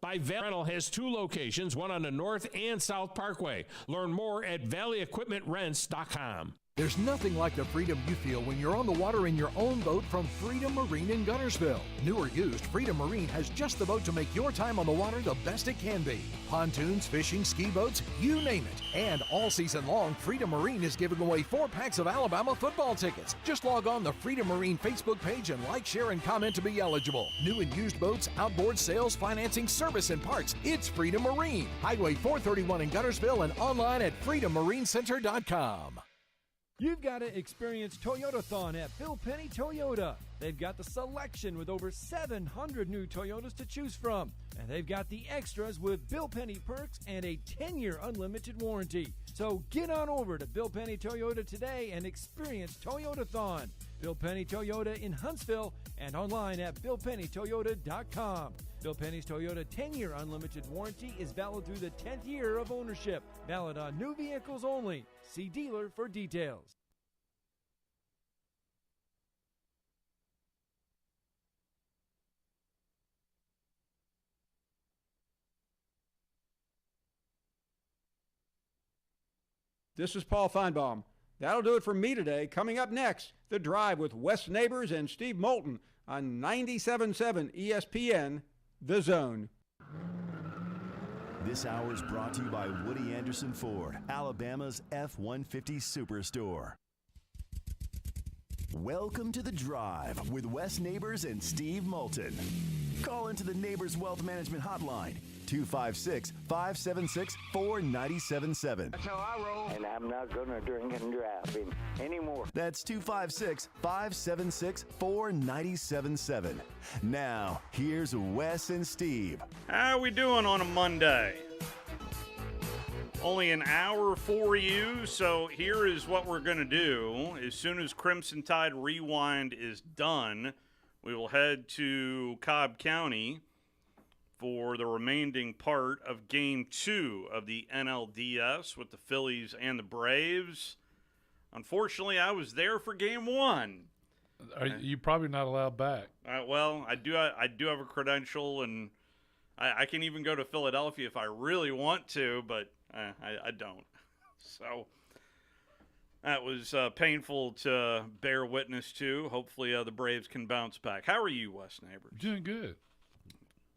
by Valley Rental has 2 locations, one on the North and South Parkway. Learn more at valleyequipmentrents.com. There's nothing like the freedom you feel when you're on the water in your own boat from Freedom Marine in Guntersville. New or used, Freedom Marine has just the boat to make your time on the water the best it can be. Pontoons, fishing, ski boats, you name it. And all season long, Freedom Marine is giving away 4 packs of Alabama football tickets. Just log on the Freedom Marine Facebook page and like, share, and comment to be eligible. New and used boats, outboard sales, financing, service, and parts. It's Freedom Marine. Highway 431 in Guntersville and online at freedommarincenter.com. You've got to experience Toyotathon at Bill Penny Toyota. They've got the selection with over 700 new Toyotas to choose from. And they've got the extras with Bill Penny perks and a 10-year unlimited warranty. So get on over to Bill Penny Toyota today and experience Toyotathon. Bill Penny Toyota in Huntsville and online at BillPennyToyota.com. Bill Penny's Toyota 10-year unlimited warranty is valid through the 10th year of ownership. Valid on new vehicles only. See dealer for details. This is Paul Feinbaum. That'll do it for me today. Coming up next, The Drive with Wes Neighbors and Steve Moulton on 97.7 ESPN, The Zone. This hour is brought to you by Woody Anderson Ford, Alabama's F-150 Superstore. Welcome to The Drive with Wes Neighbors and Steve Moulton. Call into the Neighbors Wealth Management Hotline, 256-576-4977. That's how I roll. And I'm not going to drink and drive anymore. That's 256-576-4977. Now, here's Wes and Steve. How we doing on a Monday? Only an hour for you, so here is what we're going to do. As soon as Crimson Tide Rewind is done, we will head to Cobb County for the remaining part of Game 2 of the NLDS with the Phillies and the Braves. Unfortunately, I was there for Game 1. You're probably not allowed back. Well, I do have a credential, and I can even go to Philadelphia if I really want to, but I don't. So that was painful to bear witness to. Hopefully the Braves can bounce back. How are you, Wes Neighbors? Doing good.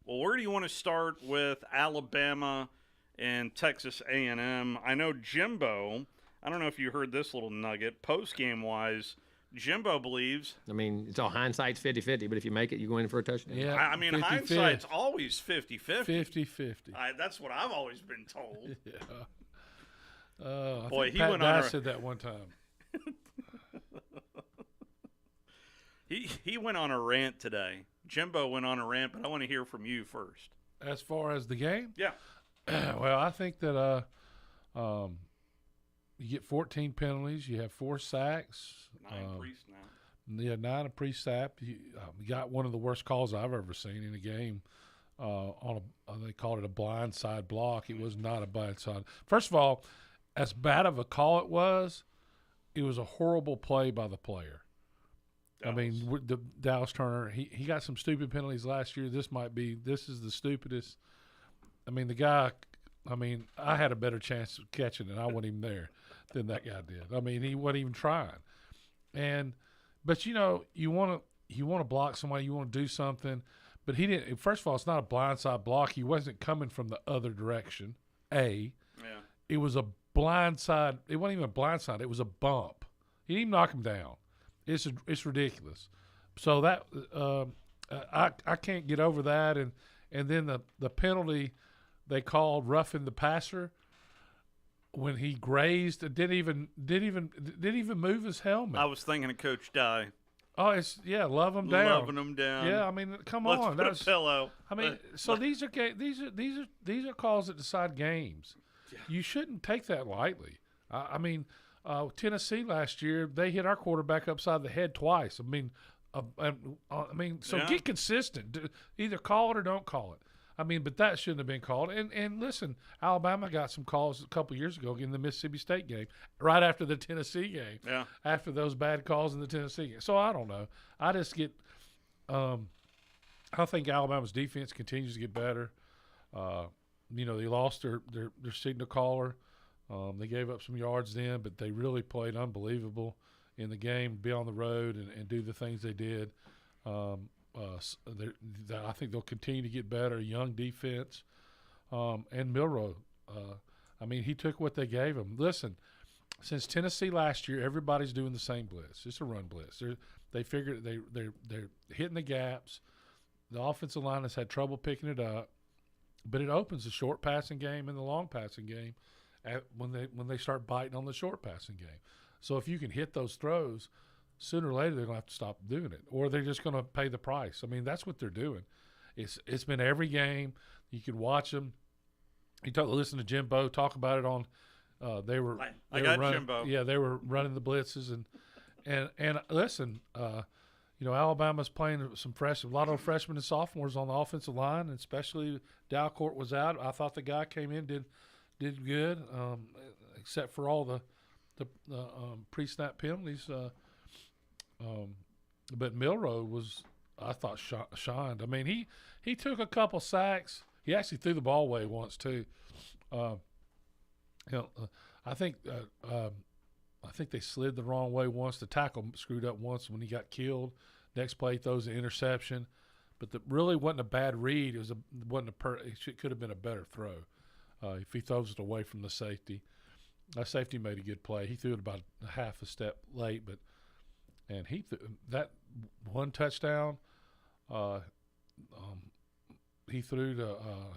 Well, where do you want to start with Alabama and Texas A&M? I know Jimbo, I don't know if you heard this little nugget, post-game-wise, Jimbo believes. I mean, it's all hindsight's 50-50, but if you make it, you go in for a touchdown. Yeah, I mean, 50-50. hindsight's always 50-50. 50-50. That's what I've always been told. Yeah. Boy, he went on. Said that one time. He went on a rant today. Jimbo went on a rant, but I want to hear from you first. As far as the game? Yeah. Well, I think that you get 14 penalties. You have 4 sacks. 9 pre-snap. Yeah, 9 pre-snap. You got one of the worst calls I've ever seen in a game. They called it a blindside block. It was not a blindside. First of all, as bad of a call it was a horrible play by the player. Dallas. I mean, the Dallas Turner, he got some stupid penalties last year. This is the stupidest. I mean, the guy, I had a better chance of catching it. I wasn't even there than that guy did. I mean, he wasn't even trying. But you want to block somebody, you want to do something, but he didn't. First of all, it's not a blindside block. He wasn't coming from the other direction. It was a blindside. It wasn't even a blindside. It was a bump. He didn't even knock him down. It's ridiculous. So that I can't get over that. And then the penalty they called roughing the passer when he grazed, didn't even move his helmet. I was thinking of Coach Dye. Oh, love him down. Loving him down. Yeah, I mean, come Let's on. Put a pillow. I mean, so these are calls that decide games. Yeah. You shouldn't take that lightly. Tennessee last year, they hit our quarterback upside the head twice. Get consistent. Either call it or don't call it. But that shouldn't have been called. And listen, Alabama got some calls a couple years ago in the Mississippi State game, right after the Tennessee game. Yeah. After those bad calls in the Tennessee game. So I don't know. I just get I think Alabama's defense continues to get better. They lost their signal caller. They gave up some yards then, but they really played unbelievable in the game, be on the road and do the things they did. I think they'll continue to get better. Young defense. And Milroe, he took what they gave him. Listen, since Tennessee last year, everybody's doing the same blitz. It's a run blitz. They figured they're hitting the gaps. The offensive line has had trouble picking it up, but it opens the short passing game and the long passing game when they start biting on the short passing game. So if you can hit those throws, sooner or later they're going to have to stop doing it, or they're just going to pay the price. That's what they're doing. It's been every game. You can watch them. Listen to Jimbo talk about it on. They were running, Jimbo. Yeah, they were running the blitzes and listen. Alabama's playing a lot of freshmen and sophomores on the offensive line, and especially Dalcourt was out. I thought the guy came in did good, except for all the pre-snap penalties. But Milroe was, I thought, shined. He took a couple sacks. He actually threw the ball away once too. I think they slid the wrong way once. The tackle screwed up once when he got killed. Next play, he throws an interception, but really wasn't a bad read. It could have been a better throw if he throws it away from the safety. That safety made a good play. He threw it about a half a step late, and he that one touchdown. He threw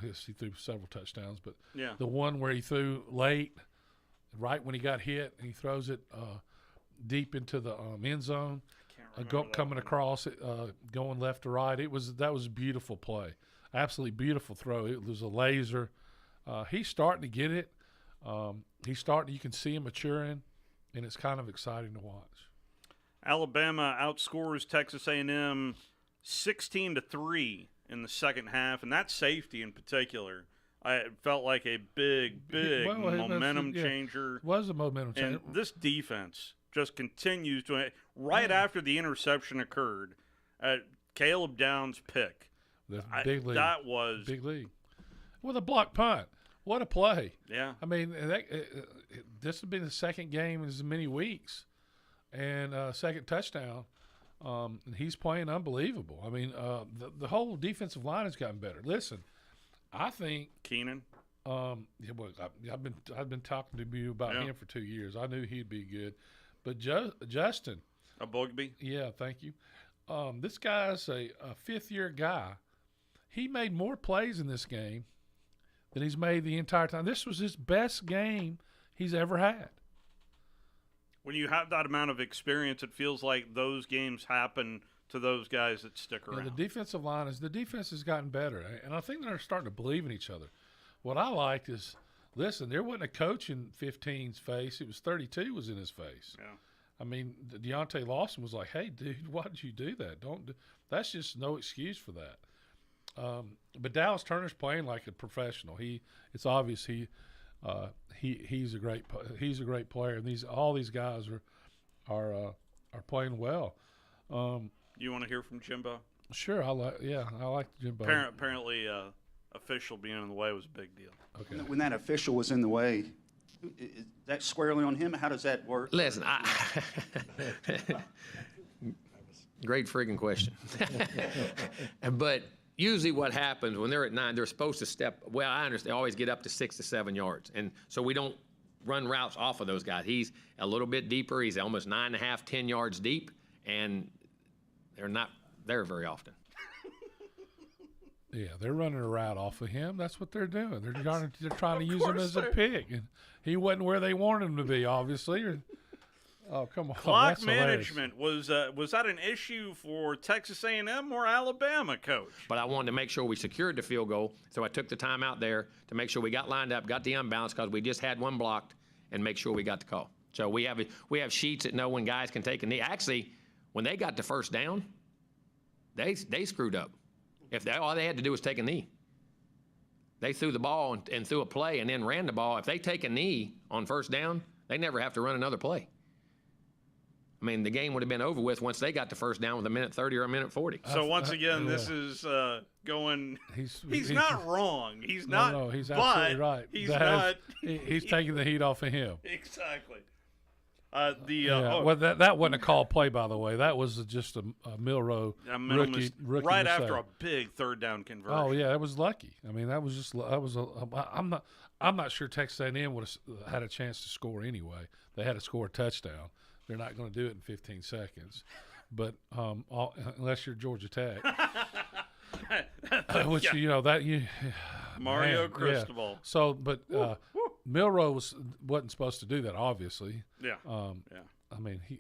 he threw several touchdowns, but the one where he threw late, right when he got hit, and he throws it deep into the end zone, coming across it, going left to right. That was a beautiful play, absolutely beautiful throw. It was a laser. He's starting to get it. You can see him maturing, and it's kind of exciting to watch. Alabama outscores Texas A&M 16-3 in the second half, and that safety in particular, I felt like a big momentum changer. It was a momentum changer. And this defense just continues to after the interception occurred, Caleb Downs' pick. Big league. That was big league with a block punt. What a play! Yeah, this would be the second game in as many weeks, and second touchdown. And he's playing unbelievable. The whole defensive line has gotten better. Listen, I think Keenan. I've been talking to you about him for 2 years. I knew he'd be good, but Justin, a Bugby. Yeah, thank you. This guy's a fifth-year guy. He made more plays in this game than he's made the entire time. This was his best game he's ever had. When you have that amount of experience, it feels like those games happen to those guys that stick around. The defensive defense has gotten better, and I think they're starting to believe in each other. What I liked is, listen, there wasn't a coach in 15's face. It was 32 was in his face. Yeah. Deontay Lawson was like, "Hey, dude, why did you do that? That's just no excuse for that." But Dallas Turner's playing like a professional. It's obvious he's a great player, and all these guys are playing well. You want to hear from Jimbo? Sure, I like Jimbo. Apparently, official being in the way was a big deal. Okay. When that official was in the way, is that squarely on him? How does that work? Listen, great friggin' question. But usually what happens when they're at 9, they're supposed to step. Well, I understand they always get up to 6 to 7 yards, and so we don't run routes off of those guys. He's a little bit deeper. He's almost 9.5, 10 yards deep, and they're not there very often. Yeah, they're running a route off of him. That's what they're doing. They're trying to use him as a pig, and he wasn't where they wanted him to be, obviously. Oh, come on! Clock management was that an issue for Texas A&M or Alabama, Coach? But I wanted to make sure we secured the field goal, so I took the time out there to make sure we got lined up, got the unbalance because we just had one blocked, and make sure we got the call. So we have sheets that know when guys can take a knee. Actually, when they got the first down, they screwed up. All they had to do was take a knee. They threw the ball and threw a play and then ran the ball. If they take a knee on first down, they never have to run another play. I mean, the game would have been over with once they got the first down with a minute 30 or a minute 40. So once again, this is going. He's not wrong. He's not. No, he's absolutely right. He's not. He's taking the heat off of him. Exactly. Well, that wasn't a call play, by the way. That was just a Milroe rookie right mistake. after a big third down conversion. Oh yeah, that was lucky. I mean, that was just I'm not sure Texas A&M would have had a chance to score anyway. They had to score a touchdown. They're not going to do it in 15 seconds, but unless you're Georgia Tech, which Mario Cristobal. Yeah. So, but Milroe wasn't supposed to do that, obviously. Yeah. I mean, he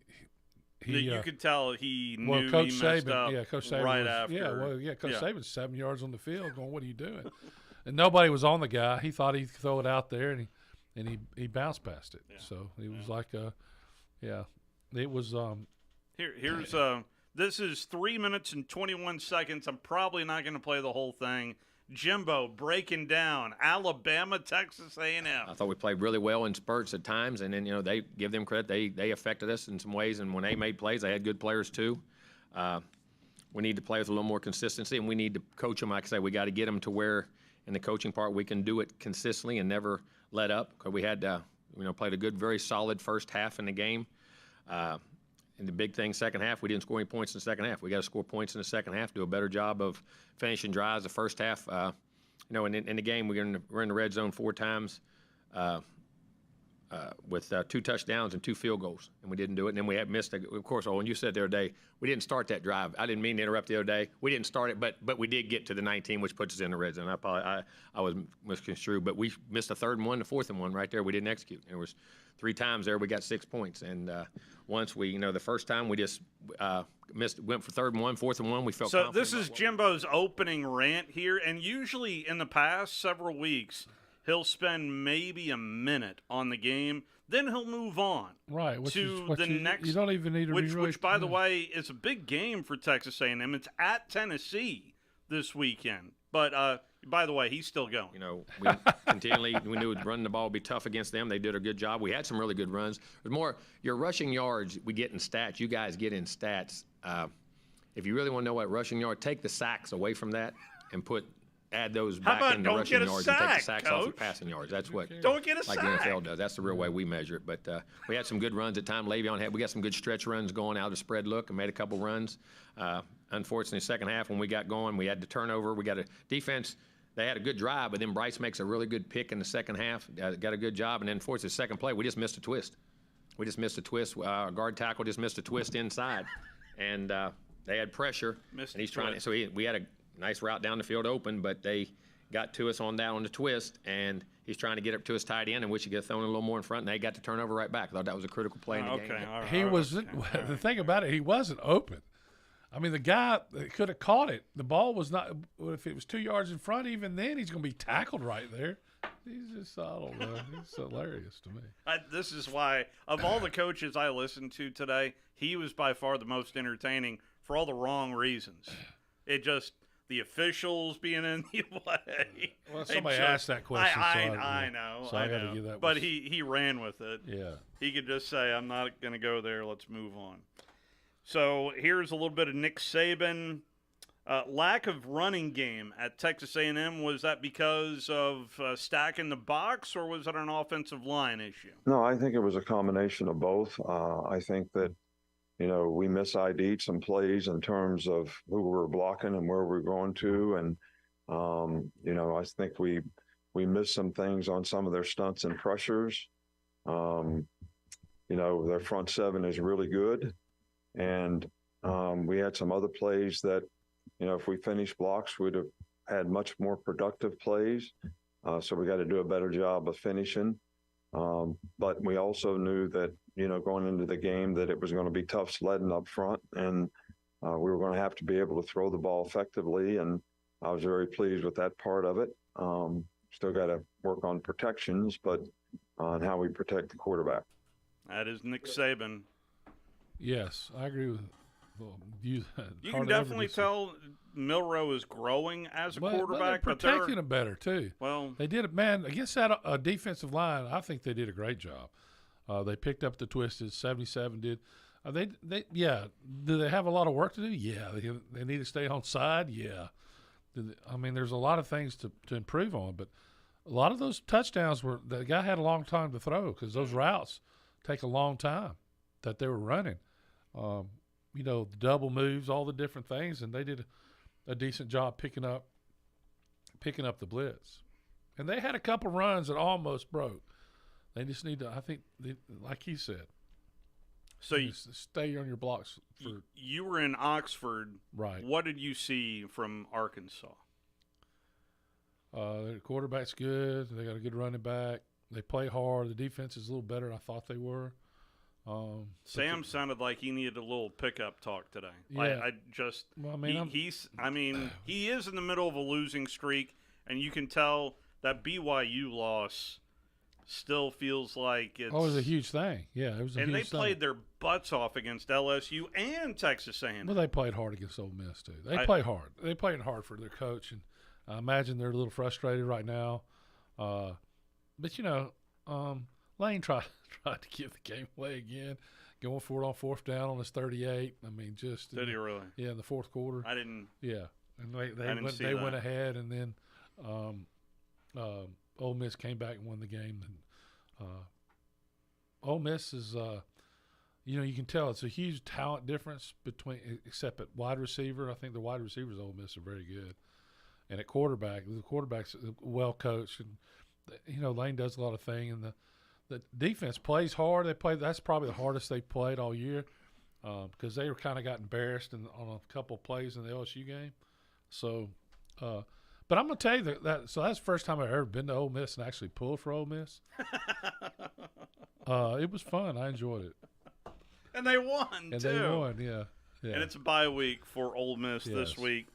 you could tell he knew well, Coach he messed Saban, up yeah, Coach Saban right was, after. Coach Saban's 7 yards on the field going, what are you doing? And nobody was on the guy. He thought he'd throw it out there, and he bounced past it. Yeah. So it was like it was Here's this is 3 minutes and 21 seconds. I'm probably not going to play the whole thing. Jimbo breaking down Alabama, Texas A&M. I thought we played really well in spurts at times, and then they give them credit. They affected us in some ways, and when they made plays, they had good players too. We need to play with a little more consistency, and we need to coach them. Like I say, we got to get them to where in the coaching part we can do it consistently and never let up. Because we had played a good, very solid first half in the game. And the big thing, second half, we didn't score any points in the second half. We got to score points in the second half, do a better job of finishing drives. The first half, in the game, we're in the red zone 4 times with 2 touchdowns and 2 field goals, and we didn't do it. And then we had missed, of course, when you said the other day, we didn't start that drive. I didn't mean to interrupt the other day. We didn't start it, but we did get to the 19, which puts us in the red zone. I was misconstrued, but we missed the 3rd and 1, the 4th and 1 right there. We didn't execute. There was 3 times there we got 6 points, and once we, the first time we just went for 3rd and 1, 4th and 1. We felt so. confident This is Jimbo's opening rant here, and usually in the past several weeks, he'll spend maybe a minute on the game. Then he'll move on to the next. You don't even need to which, by the way, is a big game for Texas A&M. It's at Tennessee this weekend. But by the way, he's still going. We continually we knew running the ball would be tough against them. They did a good job. We had some really good runs. There's more your rushing yards we get in stats. You guys get in stats. If you really want to know what rushing yard, take the sacks away from that and add those back into rushing yards and take the sacks off the passing yards. That's what don't get a like sack. the NFL does. That's the real way we measure it. But we had some good runs at time. We got some good stretch runs going out of spread look and made a couple runs. Unfortunately, second half when we got going, we had the turnover. We got a defense. They had a good drive, but then Bryce makes a really good pick in the second half. Got a good job, and then forced the second play. We just missed a twist. Our guard tackle just missed a twist inside, and they had pressure. And he's trying. So we had a nice route down the field open, but they got to us on the twist, and he's trying to get up to his tight end, and wish he could thrown a little more in front, and they got the turnover right back. I thought that was a critical play in the game. All right, he wasn't. The thing about it, he wasn't open. I mean, the guy could have caught it. The ball was not. If it was 2 yards in front, even then, he's going to be tackled right there. He's just, I don't know. He's hilarious to me. This is why, of all the coaches I listened to today, he was by far the most entertaining for all the wrong reasons. It just, the officials being in the way. Well, somebody asked that question. I know. So I got to give that. But he ran with it. Yeah. He could just say, I'm not going to go there. Let's move on. So here's a little bit of Nick Saban. Lack of running game at Texas A&M, was that because of stacking the box, or was it an offensive line issue? No, I think it was a combination of both. I think that, we mis-ID'd some plays in terms of who we were blocking and where we were going to. And, I think we missed some things on some of their stunts and pressures. Their front 7 is really good. And we had some other plays that, if we finished blocks, we'd have had much more productive plays. So we got to do a better job of finishing. But we also knew that, going into the game, that it was going to be tough sledding up front. And we were going to have to be able to throw the ball effectively. And I was very pleased with that part of it. Still got to work on protections, but on how we protect the quarterback. That is Nick Saban. Yes, I agree with you. You can definitely tell Milroe is growing as a quarterback. But they're protecting him better, too. Well, they did it, man. Against that defensive line, I think they did a great job. They picked up the twisted. 77 did. Yeah. Do they have a lot of work to do? Yeah. They need to stay on side? Yeah. I mean, there's a lot of things to improve on, but a lot of those touchdowns the guy had a long time to throw because those routes take a long time that they were running. The double moves, all the different things, and they did a decent job picking up the blitz. And they had a couple runs that almost broke. They just need to, I think, like he said, so you stay on your blocks. You were in Oxford. Right. What did you see from Arkansas? Their quarterback's good. They got a good running back. They play hard. The defense is a little better than I thought they were. Sam sounded like he needed a little pickup talk today. Yeah. He is in the middle of a losing streak, and you can tell that BYU loss still feels like it's. Oh, it was a huge thing. Yeah, it was a huge thing. And they played their butts off against LSU and Texas A&M. Well, they played hard against Ole Miss too. They play hard. They played hard for their coach, and I imagine they're a little frustrated right now. But Lane tried to give the game away again, going for it on fourth down on his 38. I mean, just did he really? Yeah, in the fourth quarter. I didn't. Yeah, and they went ahead, and then Ole Miss came back and won the game. And Ole Miss is, you can tell it's a huge talent difference except at wide receiver. I think the wide receivers of Ole Miss are very good, and at quarterback, the quarterback's well coached, and Lane does a lot of things, and the defense plays hard. That's probably the hardest they played all year because they were kind of got embarrassed on a couple of plays in the LSU game. So, but I'm gonna tell you that's the first time I've ever been to Ole Miss and actually pulled for Ole Miss. It was fun. I enjoyed it. And they won, They won, yeah. And it's a bye week for Ole Miss this week.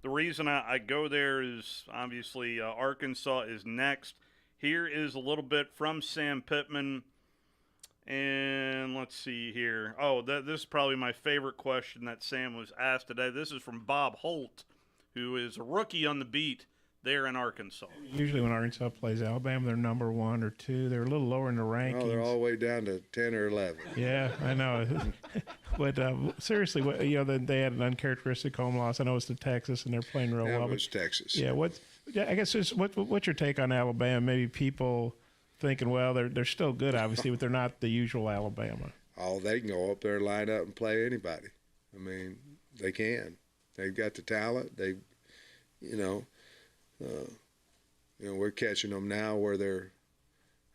The reason I go there is obviously Arkansas is next. Here is a little bit from Sam Pittman. And let's see here. Oh, this is probably my favorite question that Sam was asked today. This is from Bob Holt, who is a rookie on the beat there in Arkansas. Usually when Arkansas plays Alabama, they're number 1 or 2. They're a little lower in the rankings. Oh, they're all the way down to 10 or 11. Yeah, I know. But seriously, they had an uncharacteristic home loss. I know it's to Texas, and they're playing real well. It was Texas. Yeah, I guess what's your take on Alabama? Maybe people thinking, well, they're still good, obviously, but they're not the usual Alabama. Oh, they can go up there, line up, and play anybody. I mean, they can. They've got the talent. We're catching them now where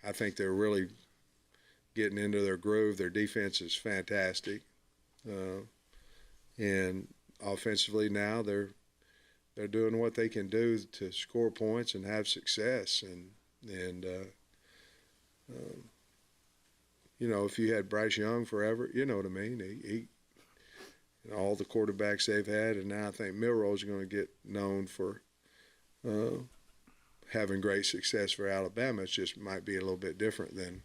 I think they're really getting into their groove. Their defense is fantastic. And offensively now they're doing what they can do to score points and have success. And if you had Bryce Young forever, you know what I mean? He all the quarterbacks they've had, and now I think Milroe's going to get known for having great success for Alabama. It just might be a little bit different than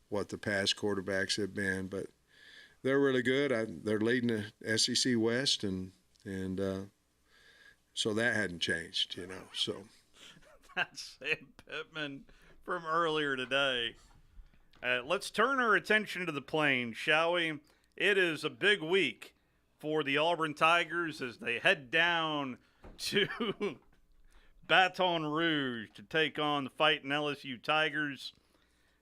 what the past quarterbacks have been, but they're really good. They're leading the SEC West, and so that hadn't changed, So that's Sam Pittman from earlier today. Let's turn our attention to the Plains, shall we? It is a big week for the Auburn Tigers as they head down to Baton Rouge to take on the fighting LSU Tigers.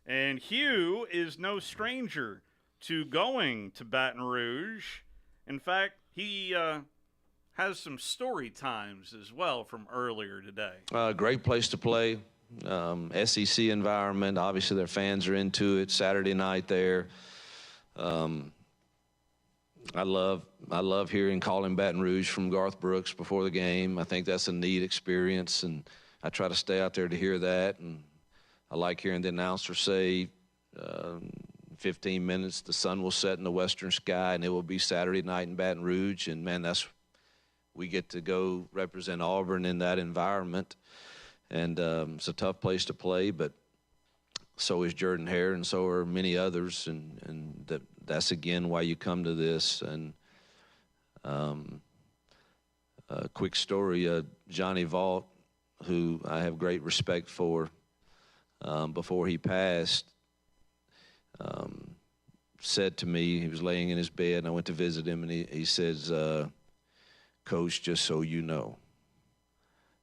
And Hugh is no stranger to going to Baton Rouge. In fact, he has some story times as well from earlier today. Great place to play. SEC environment. Obviously, their fans are into it. Saturday night there. I love hearing Calling Baton Rouge from Garth Brooks before the game. I think that's a neat experience, and I try to stay out there to hear that. And I like hearing the announcer say, 15 minutes, the sun will set in the western sky, and it will be Saturday night in Baton Rouge. And, man, we get to go represent Auburn in that environment. And it's a tough place to play, but so is Jordan Hare, and so are many others. And that's, again, why you come to this. And a quick story, Johnny Vaught, who I have great respect for, before he passed, said to me, he was laying in his bed, and I went to visit him, and he says, Coach, just so you know,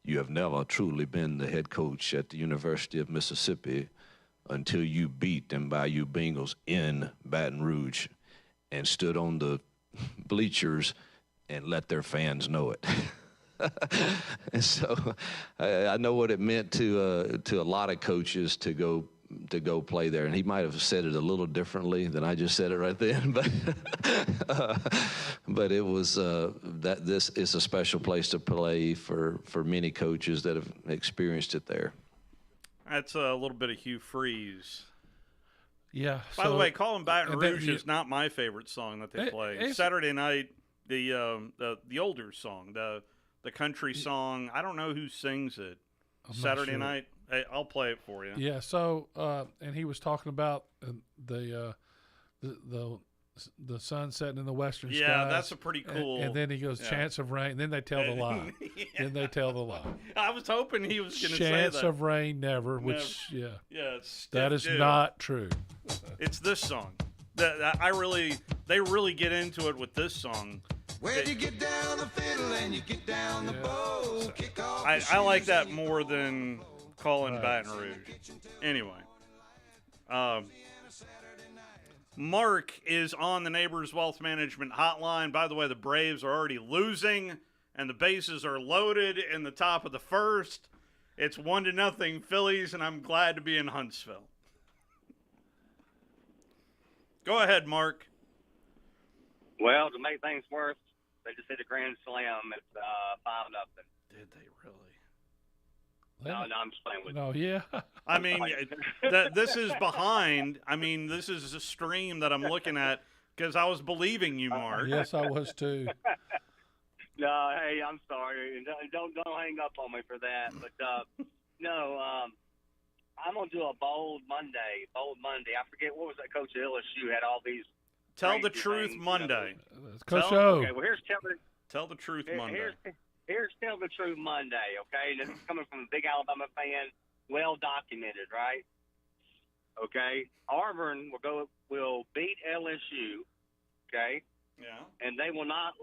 you have never truly been the head coach at the University of Mississippi until you beat them Bayou Bengals in Baton Rouge and stood on the bleachers and let their fans know it. And so I know what it meant to a lot of coaches to go play there, and he might have said it a little differently than I just said it right then, but it was that this is a special place to play for many coaches that have experienced it there. That's a little bit of Hugh Freeze. Yeah. By the way, Call 'Em Baton Rouge is not my favorite song that they play. Saturday night, the older song, the country song. I don't know who sings it. Saturday night. Hey, I'll play it for you. Yeah. So, and he was talking about the sun setting in the western skies. Yeah, that's a pretty cool. And then he goes, chance of rain. And then they tell the lie. Yeah. Then they tell the lie. I was hoping he was going to say that. Chance of rain, never. Which, yeah. Yeah, it's that is not true. It's this song. They really get into it with this song. Where you get down the fiddle and you get down the bow. Kick off I like that more than calling Baton Rouge. Anyway, Mark is on the Neighbors Wealth Management Hotline. By the way, the Braves are already losing, and the bases are loaded in the top of the first. It's 1-0 Phillies, and I'm glad to be in Huntsville. Go ahead, Mark. Well, to make things worse, they just hit a grand slam. It's 5-0. Did they really? No, I'm just playing with you. No, yeah. I mean, this is behind. I mean, this is a stream that I'm looking at because I was believing you, Mark. Yes, I was too. No, hey, I'm sorry. Don't hang up on me for that. But no, I'm gonna do a bold Monday. I forget what was that coach at LSU had all these. Tell the truth Monday. Coach O. Okay, well here's tell the truth Monday. Here's Tell the Truth Monday, okay? This is coming from a big Alabama fan, well documented, right? Okay, Auburn will beat LSU, okay? Yeah. And they will not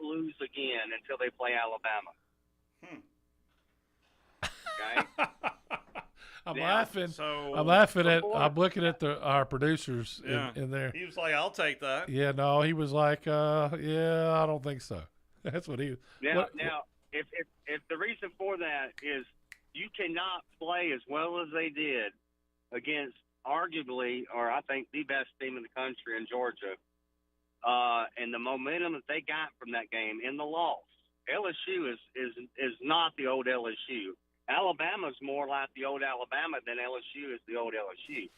lose again until they play Alabama. Okay. I'm laughing. I'm looking at our producers in there. He was like, "I'll take that." Yeah, no, he was like, "Yeah, I don't think so." That's what he. Now, if the reason for that is you cannot play as well as they did against arguably, or I think the best team in the country in Georgia, and the momentum that they got from that game in the loss. LSU is not the old LSU. Alabama's more like the old Alabama than LSU is the old LSU.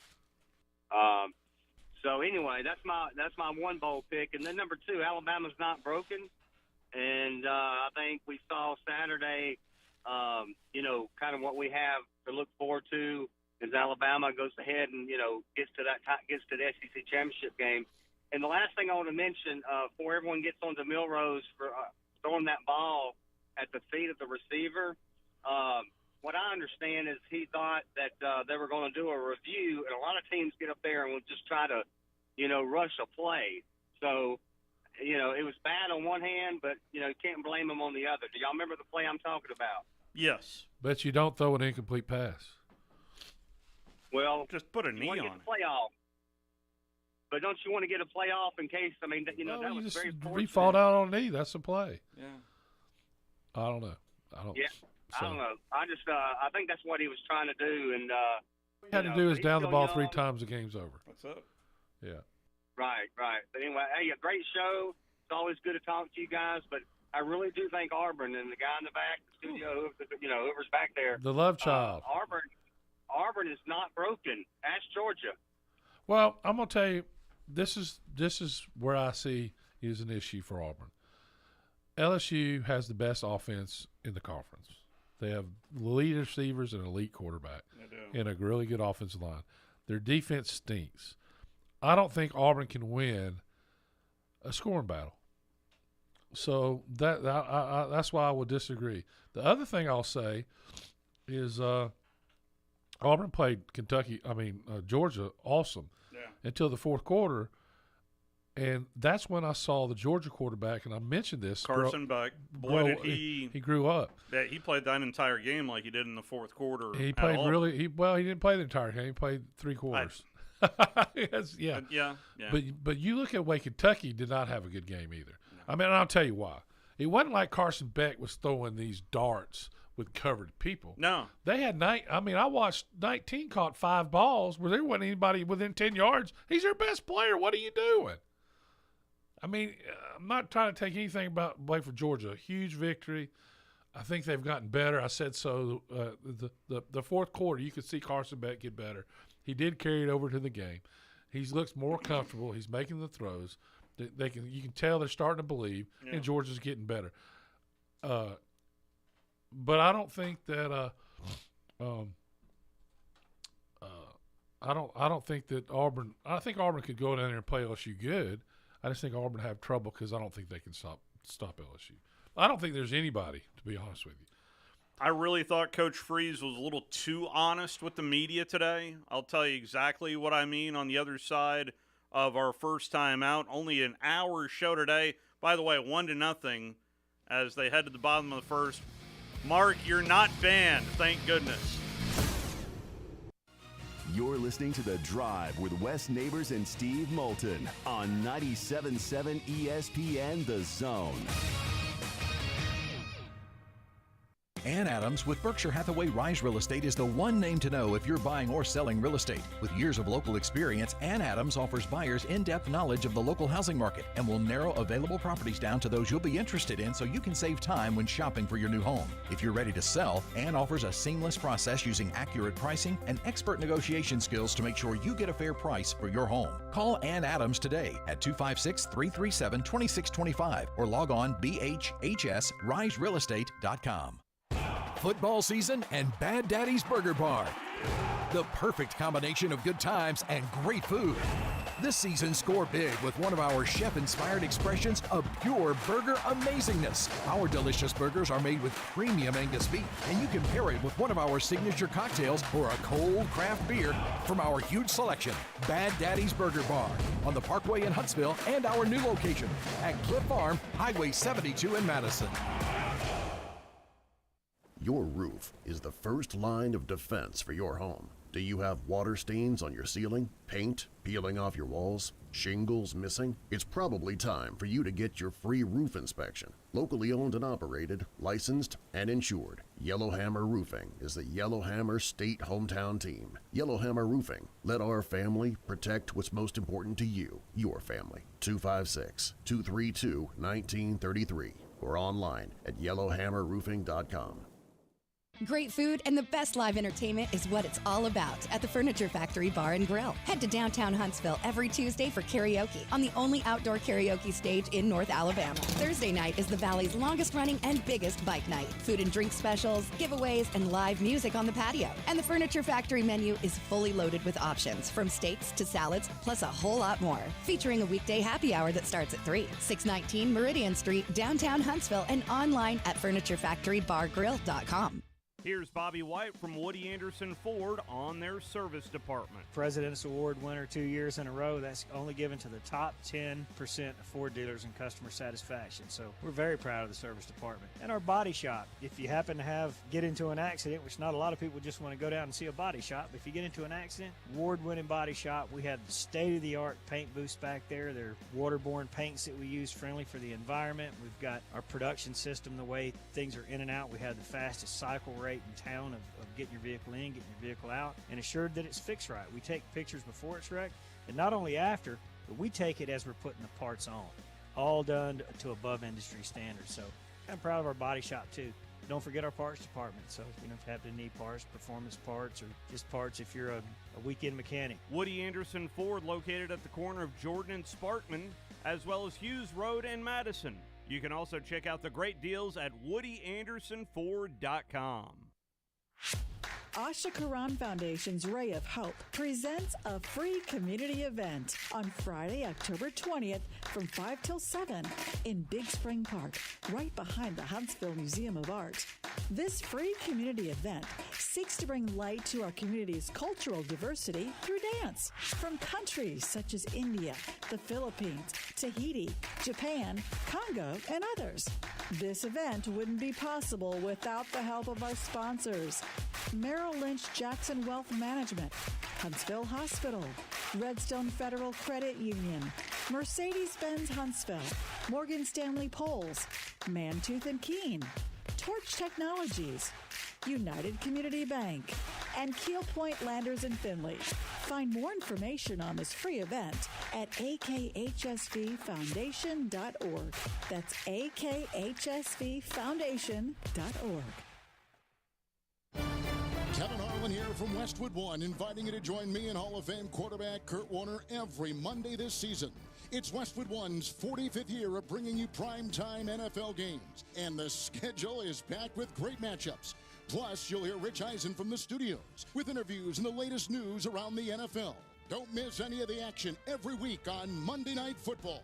So anyway, that's my one bold pick, and then number two, Alabama's not broken. And I think we saw Saturday, kind of what we have to look forward to as Alabama goes ahead and, gets to the SEC championship game. And the last thing I want to mention, before everyone gets onto Milrose for throwing that ball at the feet of the receiver, what I understand is he thought that they were going to do a review, and a lot of teams get up there and will just try to, rush a play. So, it was bad on one hand, but, you can't blame them on the other. Do y'all remember the play I'm talking about? Yes. But you don't throw an incomplete pass. Well, just put a knee on it. Playoff. But don't you want to get a playoff in case, that was very fortunate. He fall down on a knee. That's the play. Yeah. I don't know. Yeah. I don't know. I just, I think that's what he was trying to do. And, all he had to do is down the ball 3 times, the game's over. That's it. Yeah. Right. But anyway, hey, a great show. It's always good to talk to you guys, but I really do think Auburn and the guy in the back, the studio, whoever's back there. The love child. Auburn is not broken. Ask Georgia. Well, I'm going to tell you, this is where I see is an issue for Auburn. LSU has the best offense in the conference. They have elite receivers and elite quarterback and a really good offensive line. Their defense stinks. I don't think Auburn can win a scoring battle. So that's why I would disagree. The other thing I'll say is Auburn played Georgia awesome. Yeah. until the fourth quarter. And that's when I saw the Georgia quarterback, and I mentioned this. Carson Beck. Boy, did he grew up. Yeah, he played that entire game like he did in the fourth quarter. He played really. He didn't play the entire game. He played 3 quarters. Yeah. But you look at Wake Kentucky did not have a good game either. No. I mean, I'll tell you why. It wasn't like Carson Beck was throwing these darts with covered people. No. They had I watched 19 caught 5 balls where there wasn't anybody within 10 yards. He's their best player. What are you doing? I mean, I'm not trying to take anything away from Georgia. A huge victory. I think they've gotten better. I said so. The fourth quarter, you could see Carson Beck get better. He did carry it over to the game. He looks more comfortable. He's making the throws. You can tell they're starting to believe, and Georgia's getting better. But I don't think that I don't think that Auburn. I think Auburn could go down there and play LSU good. I just think Auburn have trouble because I don't think they can stop LSU. I don't think there's anybody, to be honest with you. I really thought Coach Freeze was a little too honest with the media today. I'll tell you exactly what I mean on the other side of our first time out. Only an hour show today. By the way, 1-0 as they head to the bottom of the first. Mark, you're not banned. Thank goodness. You're listening to The Drive with Wes Neighbors and Steve Moulton on 97.7 ESPN The Zone. Ann Adams with Berkshire Hathaway Rise Real Estate is the one name to know if you're buying or selling real estate. With years of local experience, Ann Adams offers buyers in-depth knowledge of the local housing market and will narrow available properties down to those you'll be interested in so you can save time when shopping for your new home. If you're ready to sell, Ann offers a seamless process using accurate pricing and expert negotiation skills to make sure you get a fair price for your home. Call Ann Adams today at 256-337-2625 or log on bhhsriserealestate.com. Football season and Bad Daddy's Burger Bar. The perfect combination of good times and great food. This season, score big with one of our chef-inspired expressions of pure burger amazingness. Our delicious burgers are made with premium Angus beef, and you can pair it with one of our signature cocktails or a cold craft beer from our huge selection. Bad Daddy's Burger Bar on the Parkway in Huntsville and our new location at Cliff Farm, Highway 72 in Madison. Your roof is the first line of defense for your home. Do you have water stains on your ceiling, paint peeling off your walls, shingles missing? It's probably time for you to get your free roof inspection. Locally owned and operated, licensed, and insured, Yellowhammer Roofing is the Yellowhammer State Hometown Team. Yellowhammer Roofing. Let our family protect what's most important to you, your family. 256-232-1933 or online at yellowhammerroofing.com. Great food and the best live entertainment is what it's all about at the Furniture Factory Bar and Grill. Head to downtown Huntsville every Tuesday for karaoke on the only outdoor karaoke stage in North Alabama. Thursday night is the Valley's longest running and biggest bike night. Food and drink specials, giveaways, and live music on the patio. And the Furniture Factory menu is fully loaded with options from steaks to salads, plus a whole lot more. Featuring a weekday happy hour that starts at 3. 619 Meridian Street, downtown Huntsville, and online at FurnitureFactoryBarGrill.com. Here's Bobby White from Woody Anderson Ford on their service department. President's Award winner 2 years in a row. That's only given to the top 10% of Ford dealers in customer satisfaction. So we're very proud of the service department. And our body shop. If you happen to get into an accident, which not a lot of people just want to go down and see a body shop, but if you get into an accident, award-winning body shop. We have the state-of-the-art paint booths back there. They're waterborne paints that we use, friendly for the environment. We've got our production system, the way things are in and out. We have the fastest cycle rate in town of getting your vehicle in, getting your vehicle out, and assured that it's fixed right. We take pictures before it's wrecked, and not only after, but we take it as we're putting the parts on. All done to above industry standards. So I'm proud of our body shop too. Don't forget our parts department. So if you happen to need parts, performance parts, or just parts if you're a weekend mechanic. Woody Anderson Ford, located at the corner of Jordan and Sparkman, as well as Hughes Road and Madison. You can also check out the great deals at WoodyAndersonFord.com. Asha Karan Foundation's Ray of Hope presents a free community event on Friday, October 20th from 5 till 7 in Big Spring Park, right behind the Huntsville Museum of Art. This free community event seeks to bring light to our community's cultural diversity through dance. From countries such as India, the Philippines, Tahiti, Japan, Congo, and others. This event wouldn't be possible without the help of our sponsors: Merrill Lynch Jackson Wealth Management, Huntsville Hospital, Redstone Federal Credit Union, Mercedes-Benz Huntsville, Morgan Stanley Polls, Mantooth and Keene, Torch Technologies, United Community Bank, and Keel Point Landers in Findlay. Find more information on this free event at akhsvfoundation.org. That's akhsvfoundation.org. Kevin Harlan here from Westwood One, inviting you to join me and Hall of Fame quarterback Kurt Warner every Monday this season. It's Westwood One's 45th year of bringing you primetime NFL games, and the schedule is packed with great matchups. Plus, you'll hear Rich Eisen from the studios with interviews and the latest news around the NFL. Don't miss any of the action every week on Monday Night Football.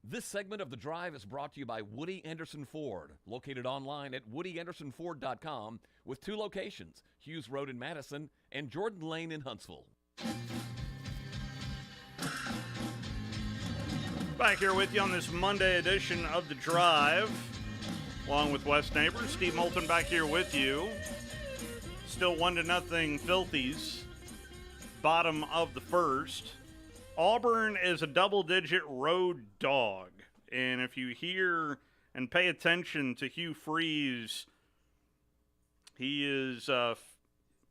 This segment of The Drive is brought to you by Woody Anderson Ford, located online at WoodyAndersonFord.com with 2 locations, Hughes Road in Madison and Jordan Lane in Huntsville. Back here with you on this Monday edition of The Drive, along with West Neighbors. Steve Moulton back here with you. Still 1-0 Filthies, bottom of the first. Auburn is a double-digit road dog, and if you hear and pay attention to Hugh Freeze, he is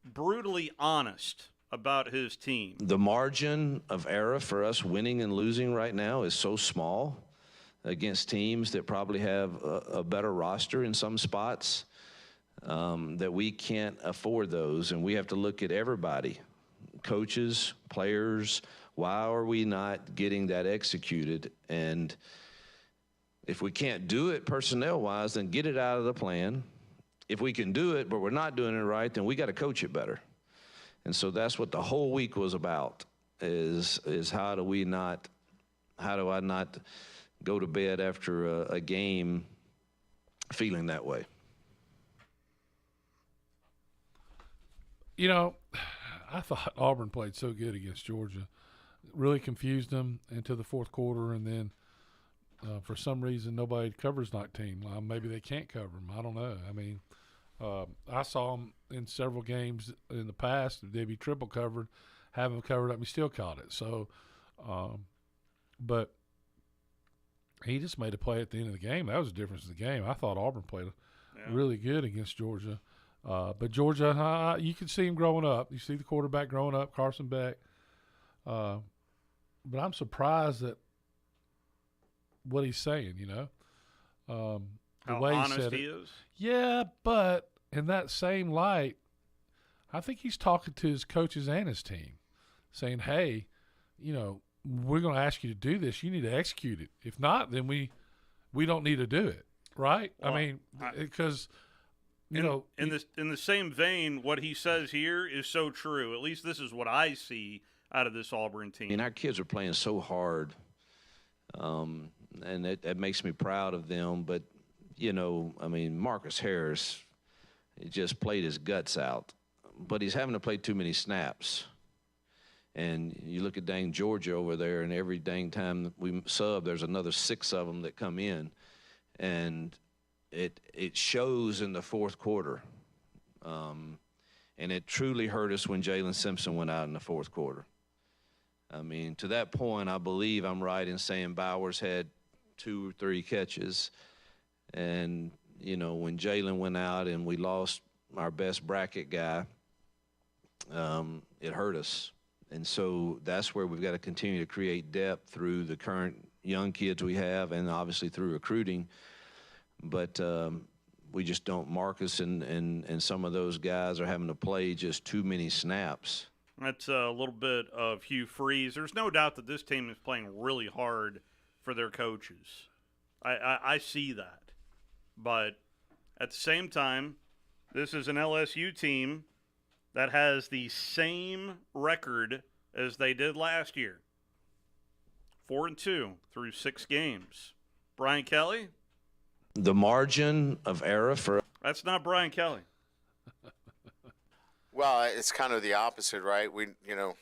brutally honest about his team. The margin of error for us winning and losing right now is so small against teams that probably have a better roster in some spots that we can't afford those, and we have to look at everybody, coaches, players. Why are we not getting that executed? And if we can't do it personnel-wise, then get it out of the plan. If we can do it, but we're not doing it right, then we got to coach it better. And so that's what the whole week was about, is how do I not go to bed after a game feeling that way? You know, I thought Auburn played so good against Georgia. Really confused them into the fourth quarter, and then for some reason nobody covers 19. Maybe they can't cover them. I don't know. I mean, I saw them in several games in the past. They'd be triple covered, have them covered up, and he still caught it. So, but he just made a play at the end of the game. That was the difference in the game. I thought Auburn played really good against Georgia. But Georgia, you can see him growing up. You see the quarterback growing up, Carson Beck. But I'm surprised at what he's saying, you know. The How way honest he is. Yeah, but in that same light, I think he's talking to his coaches and his team, saying, hey, you know, we're going to ask you to do this. You need to execute it. If not, then we don't need to do it, right? Well, I mean, because in the same vein, what he says here is so true. At least this is what I see out of this Auburn team. And our kids are playing so hard, and that makes me proud of them. But, you know, I mean, Marcus Harris, he just played his guts out, but he's having to play too many snaps. And you look at dang Georgia over there, and every dang time we sub, there's another 6 of them that come in. And it shows in the fourth quarter. And it truly hurt us when Jalen Simpson went out in the fourth quarter. I mean, to that point, I believe I'm right in saying Bowers had 2 or 3 catches. And, you know, when Jalen went out and we lost our best bracket guy, it hurt us. And so that's where we've got to continue to create depth through the current young kids we have and obviously through recruiting. But we just don't. Marcus and some of those guys are having to play just too many snaps. That's a little bit of Hugh Freeze. There's no doubt that this team is playing really hard for their coaches. I see that. But at the same time, this is an LSU team that has the same record as they did last year. 4-2 through 6 games. Brian Kelly? The margin of error for That's not Brian Kelly. Well, it's kind of the opposite, right? We, it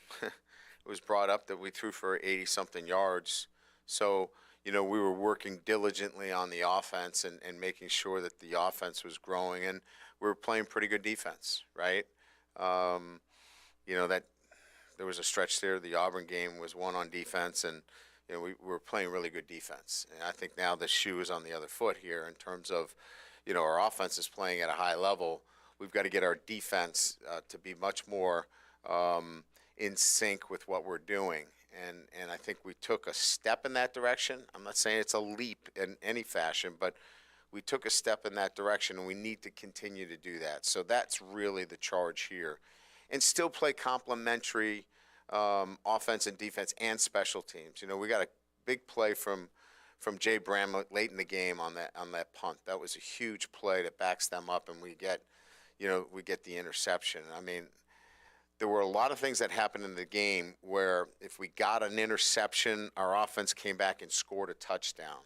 was brought up that we threw for 80-something yards. So, we were working diligently on the offense and making sure that the offense was growing. And we were playing pretty good defense, right? That there was a stretch there. The Auburn game was won on defense, and we were playing really good defense. And I think now the shoe is on the other foot here in terms of, our offense is playing at a high level. We've got to get our defense to be much more in sync with what we're doing. And I think we took a step in that direction. I'm not saying it's a leap in any fashion, but we took a step in that direction, and we need to continue to do that. So that's really the charge here. And still play complementary offense and defense and special teams. We got a big play from Jay Bramlett late in the game on that punt. That was a huge play that backs them up, and we get the interception. I mean, there were a lot of things that happened in the game where if we got an interception, our offense came back and scored a touchdown,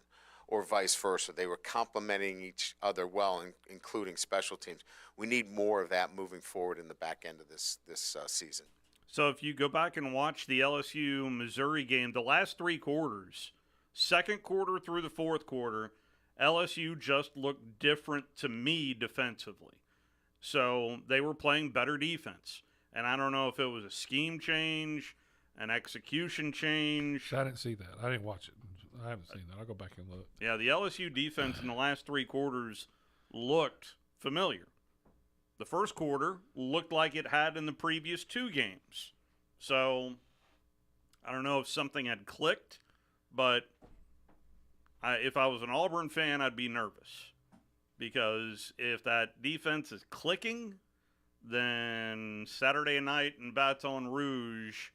or vice versa. They were complementing each other well, including special teams. We need more of that moving forward in the back end of this season. So if you go back and watch the LSU-Missouri game, the last 3 quarters, second quarter through the fourth quarter, LSU just looked different to me defensively. So they were playing better defense. And I don't know if it was a scheme change, an execution change. I didn't see that. I didn't watch it. I haven't seen that. I'll go back and look. Yeah, the LSU defense in the last 3 quarters looked familiar. The first quarter looked like it had in the previous 2 games. So I don't know if something had clicked, but if I was an Auburn fan, I'd be nervous. Because if that defense is clicking, then Saturday night in Baton Rouge,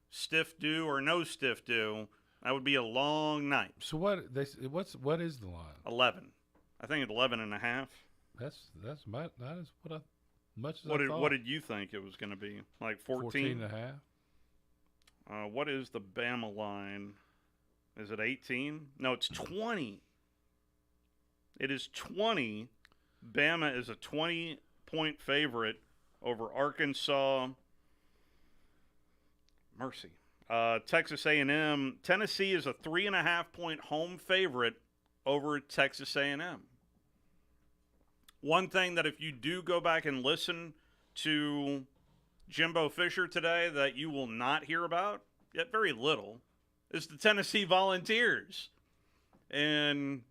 stiff do or no stiff do, that would be a long night. So what is the line? 11. I think it's 11.5. That is what I much as I thought. What did you think it was going to be? Like 14? 14.5. What is the Bama line? Is it 18? No, it's 20. It is 20. Bama is a 20-point favorite over Arkansas. Mercy. Texas A&M. Tennessee is a 3.5-point home favorite over Texas A&M. One thing that if you do go back and listen to Jimbo Fisher today that you will not hear about, yet very little, is the Tennessee Volunteers. And,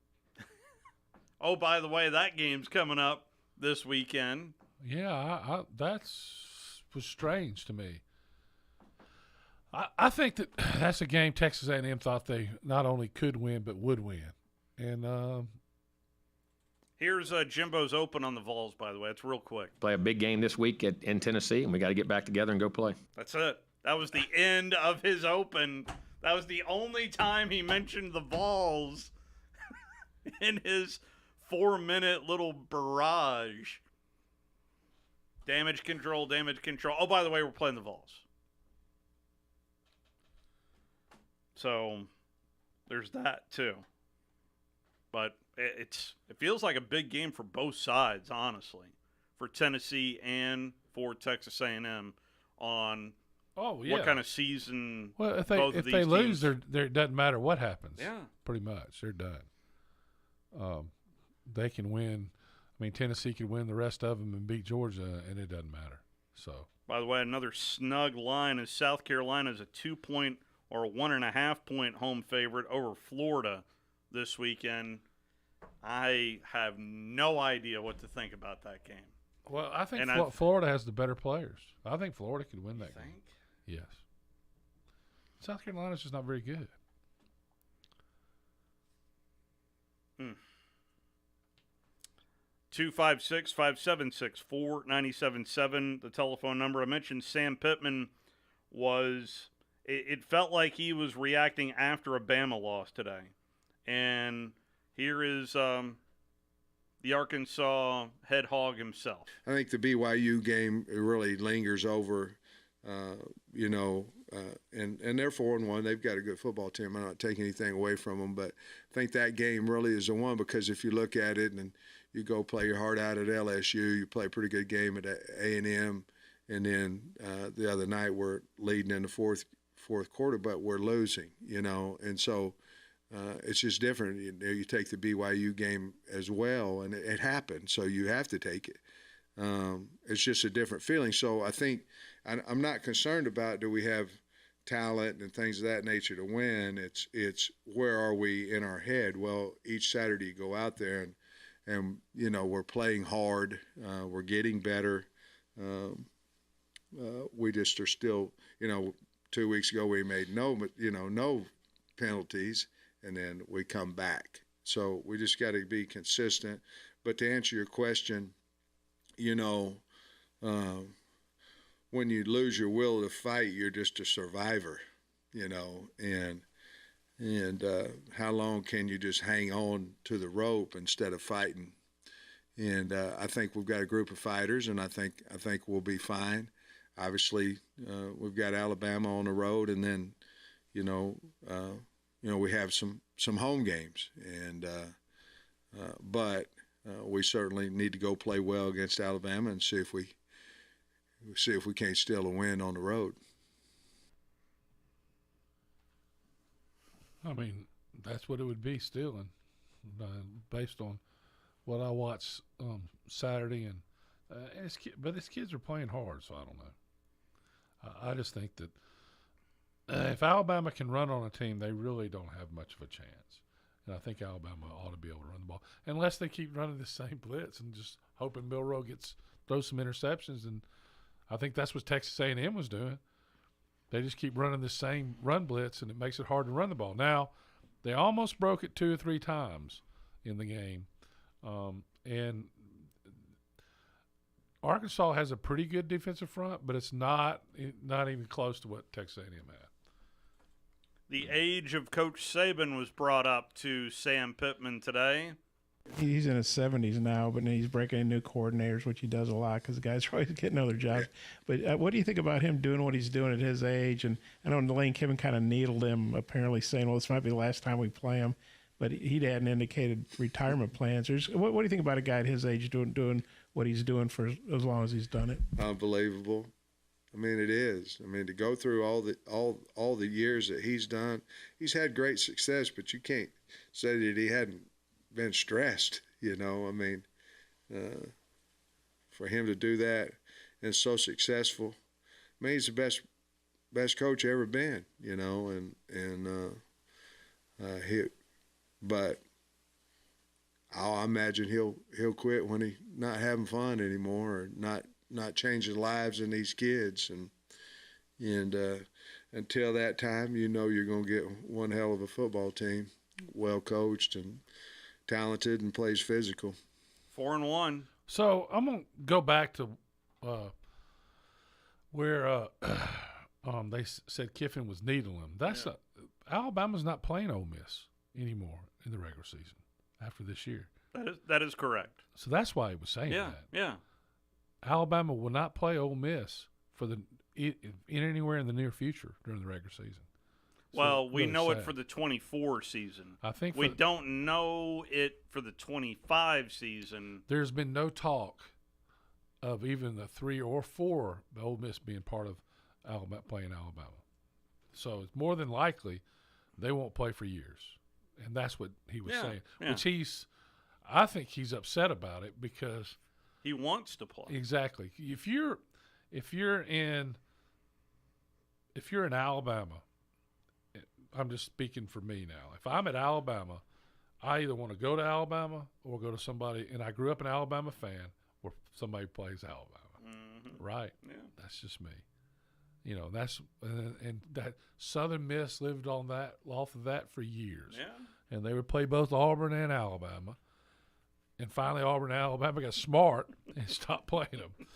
oh, by the way, that game's coming up this weekend. Yeah, was strange to me. I think that's a game Texas A&M thought they not only could win but would win. And here's Jimbo's Open on the Vols, by the way. It's real quick. Play a big game this week in Tennessee, and we got to get back together and go play. That's it. That was the end of his Open. That was the only time he mentioned the Vols in his 4-minute little barrage. Damage control. Oh, by the way, we're playing the Vols. So there's that too. But it feels like a big game for both sides, honestly, for Tennessee and for Texas A&M on what kind of season. Well, if both of they these lose, teams. it doesn't matter what happens. Yeah, pretty much they're done. They can win. I mean, Tennessee could win the rest of them and beat Georgia, and it doesn't matter. So, by the way, another snug line is South Carolina is a 2-point or 1.5-point home favorite over Florida this weekend. I have no idea what to think about that game. Well, I think Florida has the better players. I think Florida could win that game. Yes. South Carolina's just not very good. 256-576-4977, the telephone number. I mentioned Sam Pittman it felt like he was reacting after a Bama loss today. And here is the Arkansas head hog himself. I think the BYU game really lingers over, and they're 4-1. They've got a good football team. I'm not taking anything away from them, but I think that game really is the one, because if you look at it and you go play your heart out at LSU, you play a pretty good game at A&M, and then the other night we're leading in the fourth quarter, but we're losing, and so it's just different. You take the BYU game as well, and it happened, so you have to take it. It's just a different feeling. So I think I'm not concerned about do we have talent and things of that nature to win. It's where are we in our head? Well, each Saturday you go out there and we're playing hard. We're getting better. We just are still, 2 weeks ago we made no penalties, and then we come back. So we just got to be consistent. But to answer your question, when you lose your will to fight, you're just a survivor, and how long can you just hang on to the rope instead of fighting? And I think we've got a group of fighters, and I think we'll be fine. Obviously, we've got Alabama on the road, and then, we have some home games, and but we certainly need to go play well against Alabama and see if we can't steal a win on the road. I mean, that's what it would be, stealing, based on what I watched Saturday, and but his kids are playing hard, so I don't know. I just think that if Alabama can run on a team, they really don't have much of a chance. And I think Alabama ought to be able to run the ball, unless they keep running the same blitz and just hoping Milroe throws some interceptions. And I think that's what Texas A&M was doing. They just keep running the same run blitz, and it makes it hard to run the ball. Now, they almost broke it 2 or 3 times in the game, and Arkansas has a pretty good defensive front, but it's not even close to what Texas A&M had. The age of Coach Saban was brought up to Sam Pittman today. He's in his 70s now, but he's breaking in new coordinators, which he does a lot because the guys are always getting other jobs. But what do you think about him doing what he's doing at his age? And I know Lane Kiffin kind of needled him, apparently saying, well, this might be the last time we play him. But he hadn't indicated retirement plans. What do you think about a guy at his age doing what he's doing for as long as he's done it? Unbelievable. I mean, it is. I mean, to go through all the years that he's done, he's had great success, but you can't say that he hadn't been stressed, I mean, for him to do that and so successful. I mean, he's the best coach ever been, but I imagine he'll quit when he's not having fun anymore, or not changing lives in these kids, and until that time, you're going to get one hell of a football team, well coached and talented and plays physical. 4-1. So I'm gonna go back to where they said Kiffin was needling him. Alabama's not playing Ole Miss anymore in the regular season after this year. That is correct. So that's why he was saying that. Yeah. Alabama will not play Ole Miss anywhere in the near future during the regular season. Well, we know it for the 24 season. I think we don't know it for the 25 season. There's been no talk of even the 3 or 4 Ole Miss being part of Alabama, playing Alabama. So it's more than likely they won't play for years, and that's what he was saying. Yeah. Which I think he's upset about it because he wants to play. Exactly. If you're in Alabama. I'm just speaking for me now. If I'm at Alabama, I either want to go to Alabama or go to somebody, and I grew up an Alabama fan where somebody plays Alabama. Mm-hmm. Right? Yeah. That's just me. That's and that Southern Miss lived off of that for years. Yeah. And they would play both Auburn and Alabama. And finally Auburn and Alabama got smart and stopped playing them.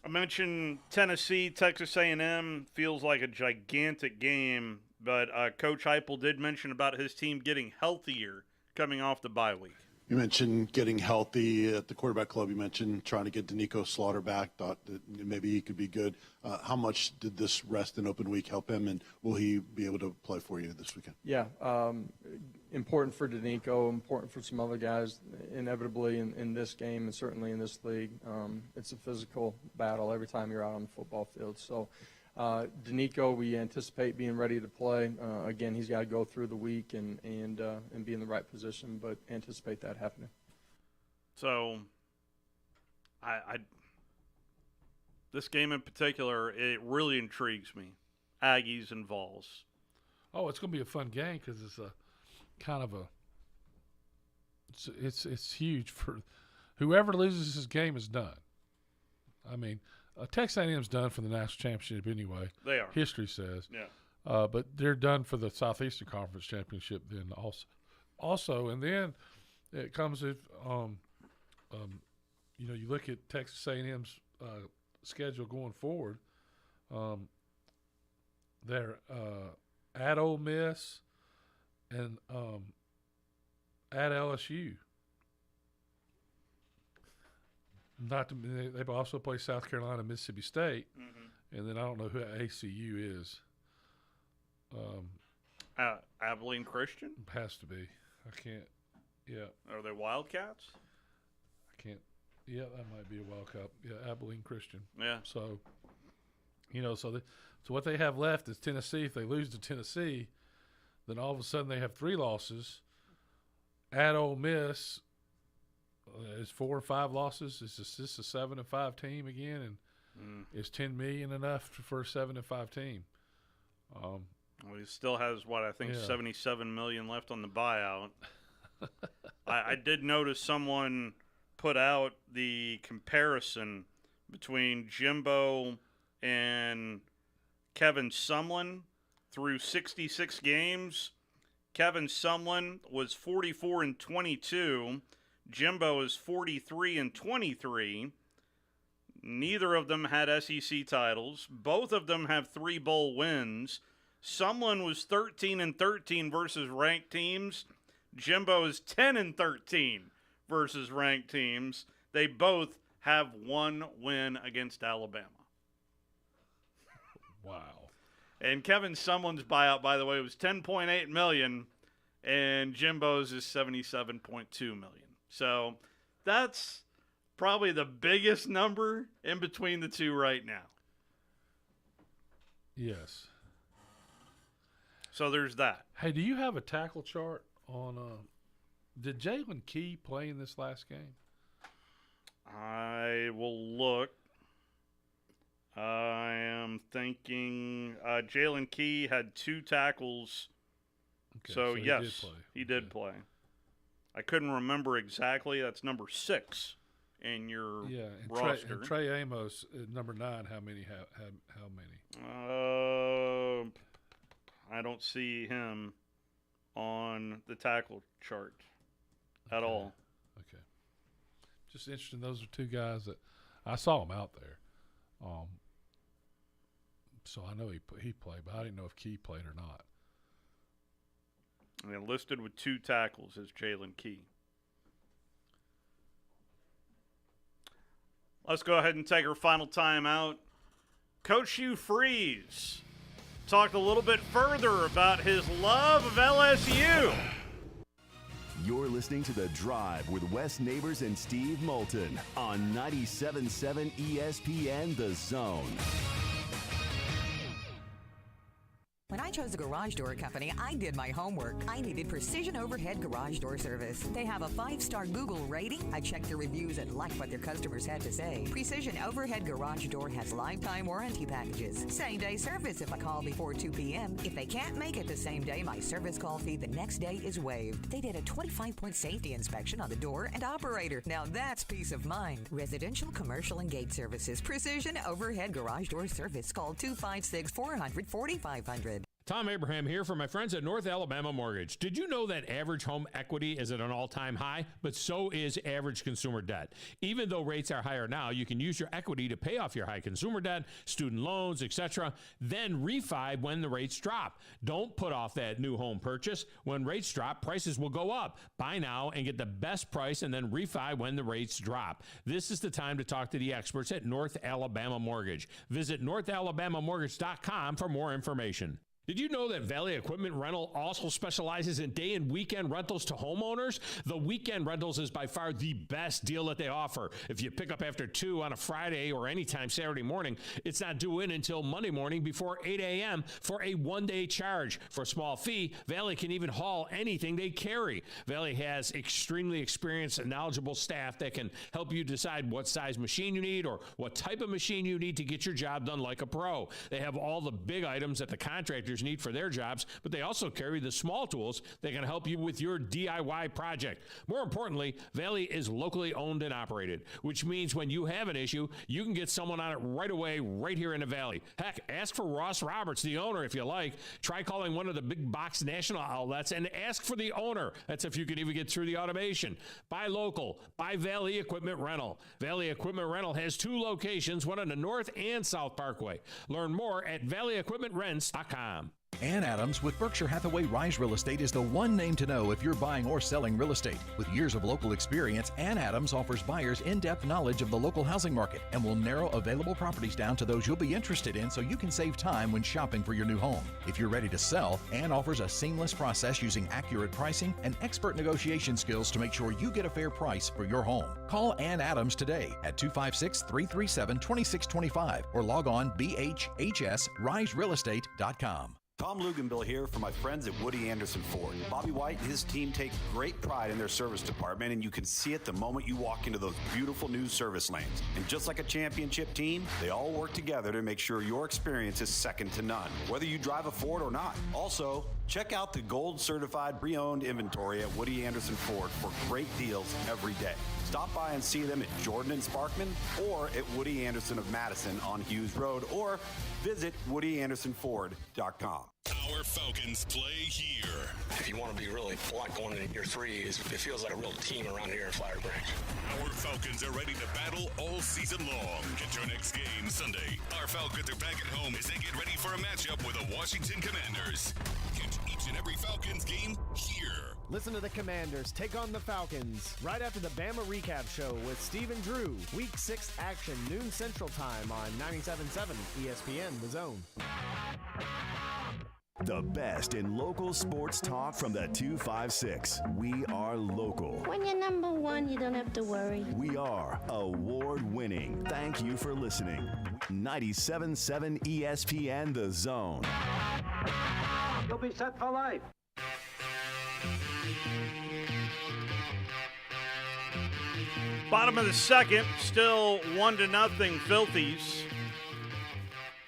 I mentioned Tennessee, Texas A&M feels like a gigantic game, but Coach Heupel did mention about his team getting healthier coming off the bye week. You mentioned getting healthy at the quarterback club. You mentioned trying to get Danico Slaughter back. Thought that maybe he could be good. How much did this rest in open week help him, and will he be able to play for you this weekend? Yeah, important for Danico, important for some other guys. Inevitably in this game and certainly in this league, it's a physical battle every time you're out on the football field. So Danico, we anticipate being ready to play. Again, he's got to go through the week and be in the right position, but anticipate that happening. So, this game in particular, it really intrigues me. Aggies and Vols. Oh, it's going to be a fun game because it's a kind of it's huge for whoever loses this game is done. I mean, Texas A&M's done for the national championship anyway. They are. History says. Yeah. But they're done for the Southeastern Conference championship then also, and then it comes if you look at Texas A&M's schedule going forward. They're at Ole Miss and at LSU. They also play South Carolina, Mississippi State, and then I don't know who ACU is. Abilene Christian? Has to be. I can't. Yeah. Are they Wildcats? I can't. Yeah, that might be a Wildcat. Yeah, Abilene Christian. Yeah. So, so what they have left is Tennessee. If they lose to Tennessee, then all of a sudden they have 3 losses. At Ole Miss. Is 4 or 5 losses? Is this a 7-5 team again? And is $10 million enough for a 7-5 team? Well, he still has $77 million left on the buyout. I did notice someone put out the comparison between Jimbo and Kevin Sumlin through 66 games. Kevin Sumlin was 44-22. Jimbo is 43-23. Neither of them had SEC titles. Both of them have 3 bowl wins. Sumlin was 13-13 versus ranked teams. Jimbo is 10-13 versus ranked teams. They both have 1 win against Alabama. Wow. And Kevin Sumlin's buyout, by the way, was $10.8 million, and Jimbo's is $77.2 million. So that's probably the biggest number in between the two right now. Yes. So there's that. Hey, do you have a tackle chart on did Jalen Key play in this last game? I will look. I am thinking Jalen Key had 2 tackles. Okay, so yes, he did play. He did play. I couldn't remember exactly. That's number 6 in your roster. Trey Amos, number 9. How many? How many? I don't see him on the tackle chart at all. Okay. Just interesting. Those are 2 guys that I saw them out there. So I know he played, but I didn't know if Key played or not. And listed with 2 tackles is Jalen Key. Let's go ahead and take our final timeout. Coach Hugh Freeze talked a little bit further about his love of LSU. You're listening to The Drive with Wes Neighbors and Steve Moulton on 97.7 ESPN The Zone. When I chose a garage door company, I did my homework. I needed Precision Overhead Garage Door Service. They have a 5-star Google rating. I checked their reviews and liked what their customers had to say. Precision Overhead Garage Door has lifetime warranty packages. Same-day service if I call before 2 p.m. If they can't make it the same day, my service call fee the next day is waived. They did a 25-point safety inspection on the door and operator. Now that's peace of mind. Residential, commercial, and gate services. Precision Overhead Garage Door Service. Call 256-400-4500. Tom Abraham here for my friends at North Alabama Mortgage. Did you know that average home equity is at an all-time high? But so is average consumer debt. Even though rates are higher now, you can use your equity to pay off your high consumer debt, student loans, etc., then refi when the rates drop. Don't put off that new home purchase. When rates drop, prices will go up. Buy now and get the best price and then refi when the rates drop. This is the time to talk to the experts at North Alabama Mortgage. Visit NorthAlabamaMortgage.com for more information. Did you know that Valley Equipment Rental also specializes in day and weekend rentals to homeowners? The weekend rentals is by far the best deal that they offer. If you pick up after 2 on a Friday or anytime Saturday morning, it's not due in until Monday morning before 8 a.m. for a one-day charge. For a small fee, Valley can even haul anything they carry. Valley has extremely experienced and knowledgeable staff that can help you decide what size machine you need or what type of machine you need to get your job done like a pro. They have all the big items that the contractors need for their jobs, but they also carry the small tools that can help you with your DIY project. More importantly, Valley is locally owned and operated, which means when you have an issue, you can get someone on it right away, right here in the Valley. Heck, ask for Ross Roberts, the owner, if you like. Try calling one of the big box national outlets and ask for the owner. That's if you can even get through the automation. Buy local. Buy Valley Equipment Rental. Valley Equipment Rental has 2 locations, one on the North and South Parkway. Learn more at valleyequipmentrents.com. Ann Adams with Berkshire Hathaway Rise Real Estate is the one name to know if you're buying or selling real estate. With years of local experience, Ann Adams offers buyers in-depth knowledge of the local housing market and will narrow available properties down to those you'll be interested in so you can save time when shopping for your new home. If you're ready to sell, Ann offers a seamless process using accurate pricing and expert negotiation skills to make sure you get a fair price for your home. Call Ann Adams today at 256-337-2625 or log on bhhsriserealestate.com. Tom Luganbill here for my friends at Woody Anderson Ford. Bobby White and his team take great pride in their service department, and you can see it the moment you walk into those beautiful new service lanes. And just like a championship team, they all work together to make sure your experience is second to none, whether you drive a Ford or not. Also, check out the gold certified pre-owned inventory at Woody Anderson Ford for great deals every day. Stop by and see them at Jordan and Sparkman or at Woody Anderson of Madison on Hughes Road, or visit WoodyAndersonFord.com. Our Falcons play here. If you want to be really blunt going into year 3, it feels like a real team around here in Flowery Branch. Our Falcons are ready to battle all season long. Get your next game Sunday. Our Falcons are back at home as they get ready for a matchup with the Washington Commanders. Catch each and every Falcons game here. Listen to the Commanders take on the Falcons right after the Bama Recap Show with Steve and Drew. Week 6 action, noon Central Time on 97.7 ESPN The Zone. The best in local sports talk from the 256. We are local. When you're number one, you don't have to worry. We are award-winning. Thank you for listening. 97.7 ESPN The Zone. You'll be set for life. Bottom of the second, still 1-0 Filthies.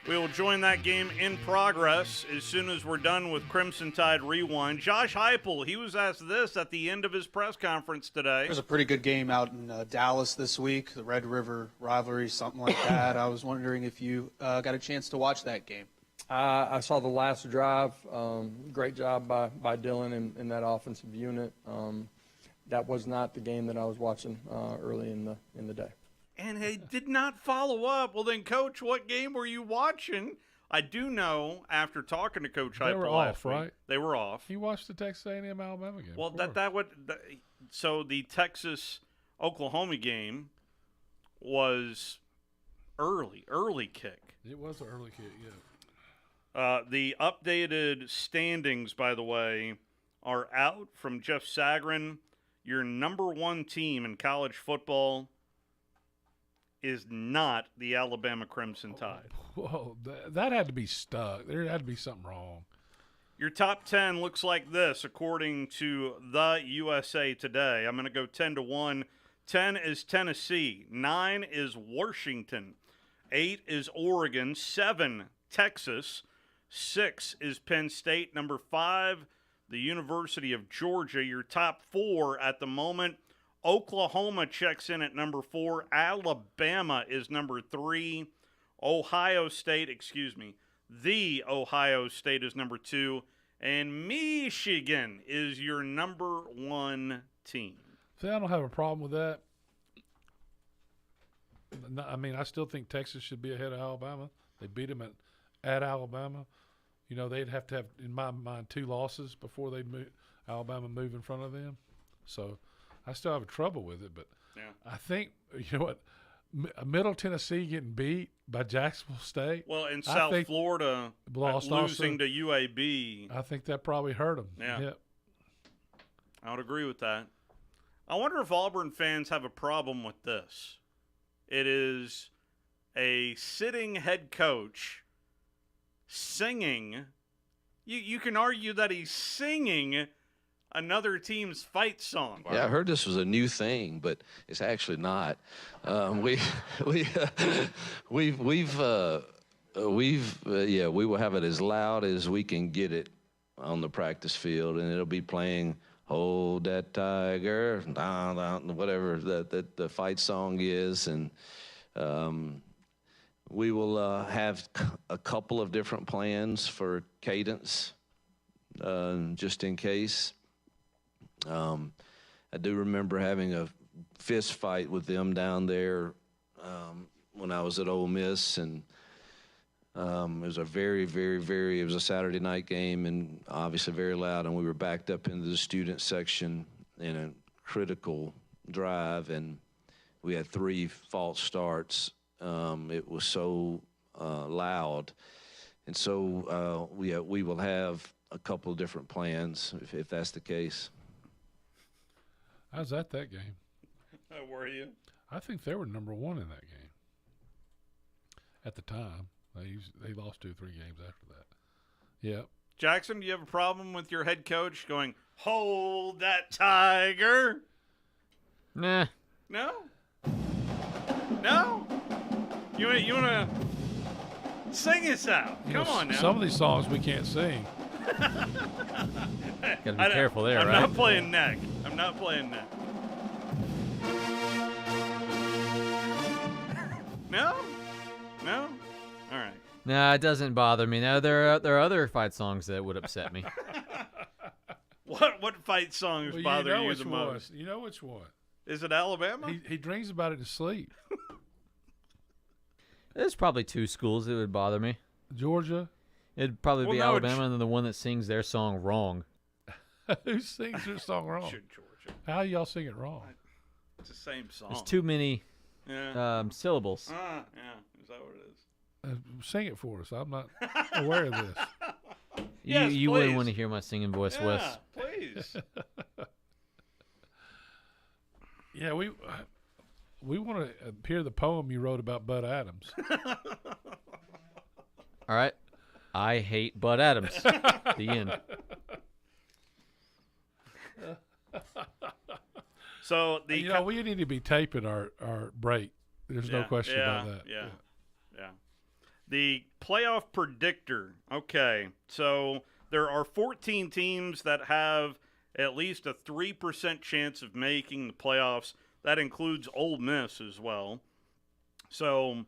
We will join that game in progress as soon as we're done with Crimson Tide Rewind. Josh Heupel, he was asked this at the end of his press conference today. It was a pretty good game out in Dallas this week, the Red River rivalry, something like that. I was wondering if you got a chance to watch that game. I saw the last drive. Great job by Dylan in that offensive unit. That was not the game that I was watching early in the day. And he did not follow up. Well, then, Coach, what game were you watching? I do know after talking to Coach Heupel They were last off, right? week, they were off. He watched the Texas A&M Alabama game. Well, so the Texas-Oklahoma game was early kick. It was an early kick, yeah. The updated standings, by the way, are out from Jeff Sagarin. Your number 1 team in college football is not the Alabama Crimson Tide. Whoa, that had to be stuck. There had to be something wrong. Your top 10 looks like this, according to the USA Today. I'm going to go 10-1. 10 is Tennessee. 9 is Washington. 8 is Oregon. 7, Texas. 6 is Penn State. Number 5, the University of Georgia. Your top 4 at the moment, Oklahoma checks in at number 4. Alabama is number 3. The Ohio State is number 2, and Michigan is your number 1 team. See, I don't have a problem with that. I mean, I still think Texas should be ahead of Alabama. They beat them at Alabama. You know, they'd have to have, in my mind, 2 losses before they Alabama move in front of them. So I still have trouble with it. But I think, you know what, Middle Tennessee getting beat by Jacksonville State. Well, in South Florida, lost losing to UAB. I think that probably hurt them. Yeah. Yep. I would agree with that. I wonder if Auburn fans have a problem with this. It is a sitting head coach singing. You can argue that he's singing another team's fight song. Yeah, I heard this was a new thing, but it's actually not. We will have it as loud as we can get it on the practice field, and it'll be playing "Hold That Tiger," whatever the fight song is, and we will have a couple of different plans for cadence, just in case. I do remember having a fist fight with them down there when I was at Ole Miss, and it was a it was a Saturday night game, and obviously very loud, and we were backed up into the student section in a critical drive, and we had 3 false starts. It was so loud, and so we will have a couple of different plans if that's the case. I was at that game. Were you? I think they were number 1 in that game at the time. They lost 2 or 3 games after that. Yep. Jackson, do you have a problem with your head coach going, "Hold that tiger"? Nah. No? No? You want to sing us out? Come on now. Some of these songs we can't sing. Gotta be careful there, I'm right? not playing neck. I'm not playing neck. No? No? All right. Nah, it doesn't bother me. Now there are other fight songs that would upset me. What fight songs bother you the one. most? You know which one? Is it Alabama? He dreams about it in sleep. There's probably 2 schools that would bother me. Georgia. It'd probably be Alabama and then the one that sings their song wrong. Who sings their song wrong? Georgia. How y'all sing it wrong? It's the same song. There's too many syllables. Yeah. Is that what it is? Sing it for us. I'm not aware of this. You wouldn't want to hear my singing voice, Wes. Yeah, please. Yeah, we want to hear the poem you wrote about Bud Adams. All right. I hate Bud Adams. The end. So we need to be taping our break. There's no question about that. Yeah. The playoff predictor. Okay, so there are 14 teams that have at least a 3% chance of making the playoffs. That includes Ole Miss as well. So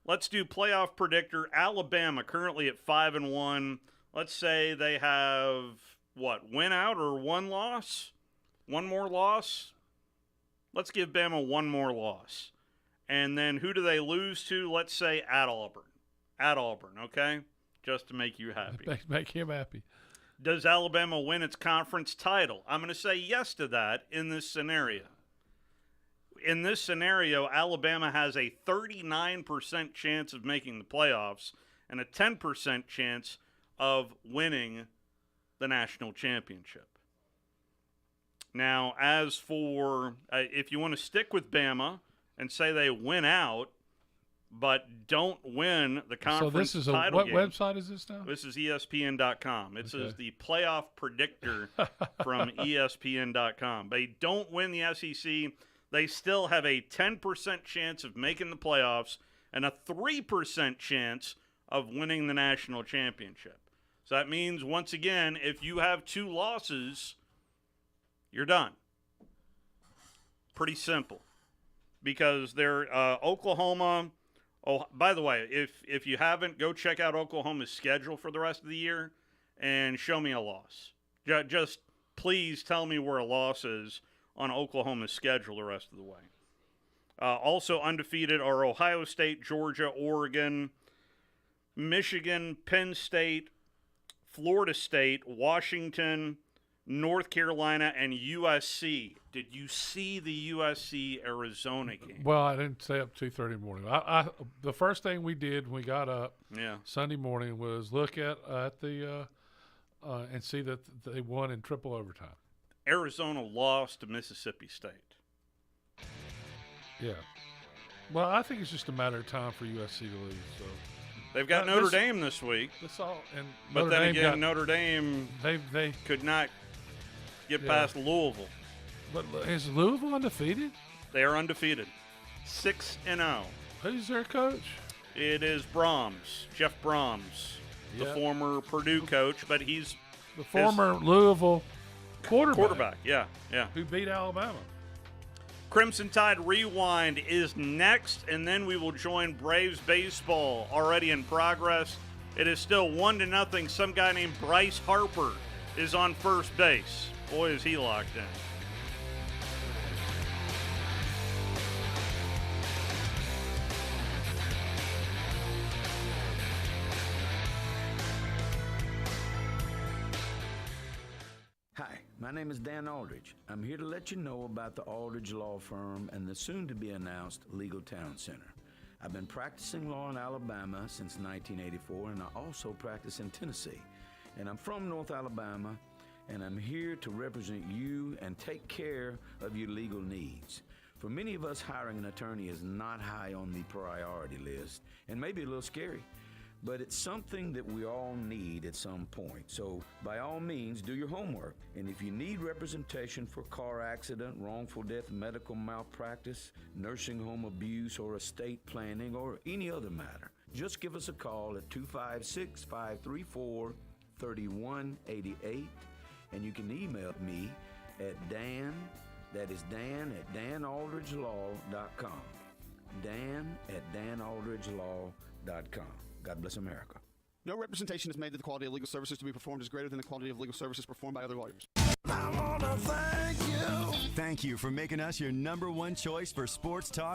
let's do playoff predictor. Alabama currently at 5-1. Let's say they have win out or 1 loss? 1 more loss? Let's give Bama 1 more loss. And then who do they lose to? Let's say at Auburn. At Auburn, okay? Just to make you happy. Make him happy. Does Alabama win its conference title? I'm going to say yes to that in this scenario. In this scenario, Alabama has a 39% chance of making the playoffs and a 10% chance of winning the national championship. Now, as for if you want to stick with Bama and say they win out but don't win the conference title what game. website is this now? This is ESPN.com. It says the playoff predictor from ESPN.com. They don't win the SEC. They still have a 10% chance of making the playoffs and a 3% chance of winning the national championship. So that means, once again, if you have 2 losses, you're done. Pretty simple. Because they're Oklahoma Oh, by the way, if you haven't, go check out Oklahoma's schedule for the rest of the year and show me a loss. Just please tell me where a loss is on Oklahoma's schedule the rest of the way. Also undefeated are Ohio State, Georgia, Oregon, Michigan, Penn State, Florida State, Washington, North Carolina, and USC. Did you see the USC-Arizona game? Well, I didn't stay up 2:30 in the morning. The first thing we did when we got up Sunday morning was look at the and see that they won in triple overtime. Arizona lost to Mississippi State. Yeah. Well, I think it's just a matter of time for USC to lose. So they've got Notre Dame this week. But then again, Notre Dame they could not get past Louisville. But is Louisville undefeated? They are undefeated, 6-0. Who's their coach? It is Brahms, Jeff Brahms, the former Purdue coach, but he's the former Louisville quarterback. Yeah. Who beat Alabama. Crimson Tide Rewind is next, and then we will join Braves baseball already in progress. It is still 1-0. Some guy named Bryce Harper is on first base. Boy, is he locked in. Hi, my name is Dan Aldridge. I'm here to let you know about the Aldridge Law Firm and the soon-to-be-announced Legal Town Center. I've been practicing law in Alabama since 1984, and I also practice in Tennessee. And I'm from North Alabama, and I'm here to represent you and take care of your legal needs. For many of us, hiring an attorney is not high on the priority list, and maybe a little scary. But it's something that we all need at some point. So by all means, do your homework. And if you need representation for car accident, wrongful death, medical malpractice, nursing home abuse, or estate planning, or any other matter, just give us a call at 256-534-3188. And you can email me at Dan, that is Dan at danaldridgelaw.com. Dan at danaldridgelaw.com. God bless America. No representation is made that the quality of legal services to be performed is greater than the quality of legal services performed by other lawyers. I want to thank you. Thank you for making us your #1 choice for sports talk